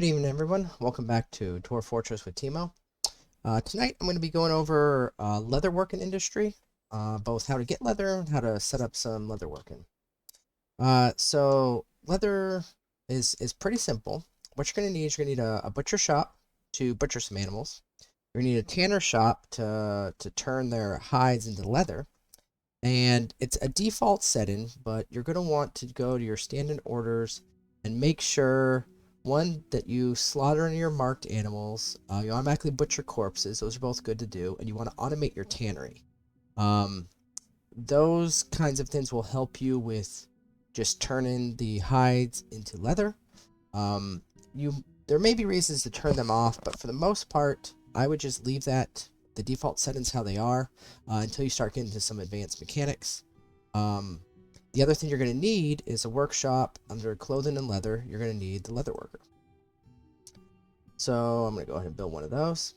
Good evening, everyone. Welcome back to Dwarf Fortress with Teemo. Tonight, I'm going to be going over leatherworking industry, both how to get leather and how to set up some leatherworking. So leather is pretty simple. What you're going to need is you're going to need a butcher shop to butcher some animals. You're going to need a tanner shop to turn their hides into leather. And it's a default setting, but you're going to want to go to your standard orders and make sure one that you slaughter your marked animals, you automatically butcher corpses. Those are both good to do, and you want to automate your tannery. Um, those kinds of things will help you with just turning the hides into leather. Um, you there may be reasons to turn them off, but for the most part, I would just leave the default settings how they are until you start getting into some advanced mechanics. The other thing you're going to need is a workshop under clothing and leather. You're going to need the leather worker. So I'm going to go ahead and build one of those.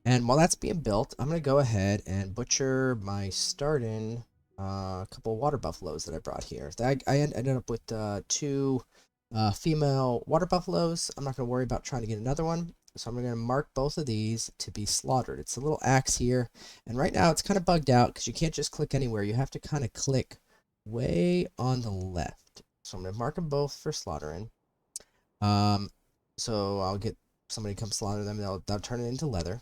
And while that's being built, I'm going to go ahead and butcher my starting couple water buffaloes that I brought here. I ended up with two female water buffaloes. I'm not going to worry about trying to get another one. So I'm going to mark both of these to be slaughtered. It's a little axe here. And right now it's kind of bugged out because you can't just click anywhere. You have to kind of click way on the left. So I'm going to mark them both for slaughtering. So I'll get somebody to come slaughter them. They'll turn it into leather.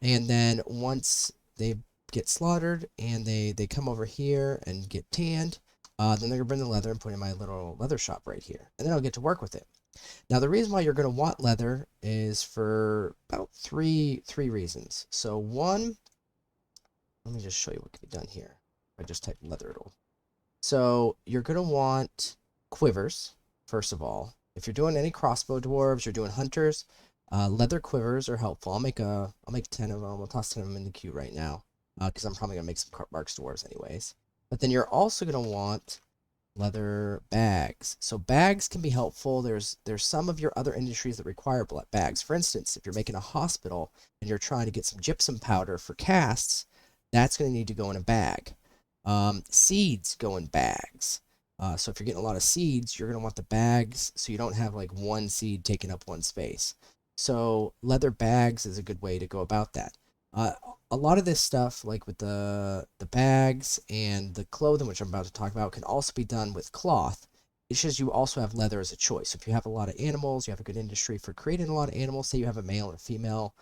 And then once they get slaughtered and they come over here and get tanned, then they're going to bring the leather and put it in my little leather shop right here. And then I'll get to work with it. Now, the reason why you're going to want leather is for about three reasons. So one, let me just show you what can be done here. I just type leather, it'll. So you're going to want quivers, first of all. If you're doing any crossbow dwarves, you're doing hunters, leather quivers are helpful. I'll make 10 of them. I'll toss 10 of them in the queue right now because I'm probably going to make some marks dwarves anyways. But then you're also going to want leather bags. So bags can be helpful. There's some of your other industries that require bags. For instance, if you're making a hospital and you're trying to get some gypsum powder for casts, that's going to need to go in a bag. Seeds go in bags. So if you're getting a lot of seeds, you're going to want the bags so you don't have like one seed taking up one space. So leather bags is a good way to go about that. A lot of this stuff, like with the bags and the clothing, which I'm about to talk about, can also be done with cloth. It's just you also have leather as a choice. So if you have a lot of animals, you have a good industry for creating a lot of animals. Say you have a male and a female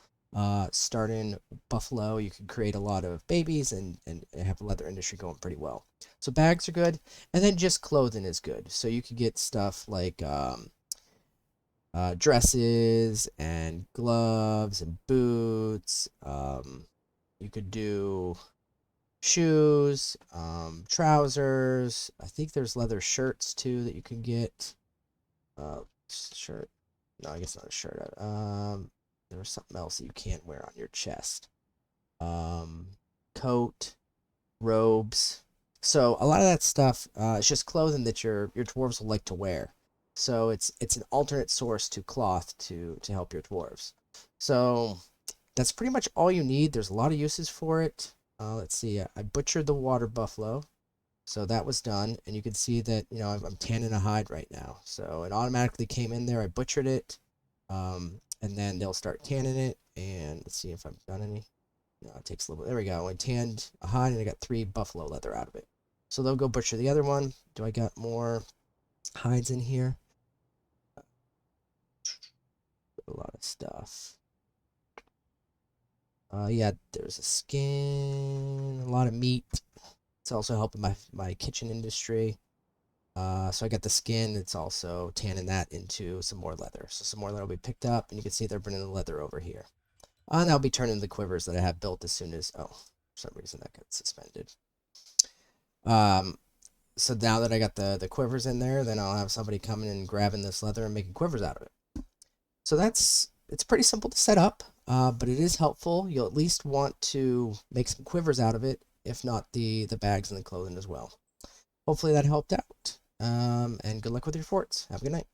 starting buffalo, you can create a lot of babies and have a leather industry going pretty well. So bags are good, and then just clothing is good. So you could get stuff like dresses and gloves and boots. You could do shoes, trousers. I think there's leather shirts too that you can get. Shirt. No, I guess not a shirt. There's something else that you can't wear on your chest. Coat, robes. So a lot of that stuff, it's just clothing that your dwarves will like to wear. So it's an alternate source to cloth to help your dwarves. So that's pretty much all you need. There's a lot of uses for it. Let's see. I butchered the water buffalo. So that was done. And you can see that, I'm tanning a hide right now. So it automatically came in there. I butchered it. And then they'll start tanning it. And let's see if I've done any. No, it takes a little bit. There we go. I tanned a hide and I got 3 buffalo leather out of it. So they'll go butcher the other one. Do I got more hides in here? A lot of stuff. Yeah, there's a skin, a lot of meat. It's also helping my kitchen industry. So I got the skin. It's also tanning that into some more leather. So some more leather will be picked up, and you can see they're bringing the leather over here. And I'll be turning the quivers that I have built as soon as, for some reason that got suspended. So now that I got the quivers in there, then I'll have somebody coming and grabbing this leather and making quivers out of it. So it's pretty simple to set up, but it is helpful. You'll at least want to make some quivers out of it, if not the bags and the clothing as well. Hopefully that helped out. And good luck with your forts. Have a good night.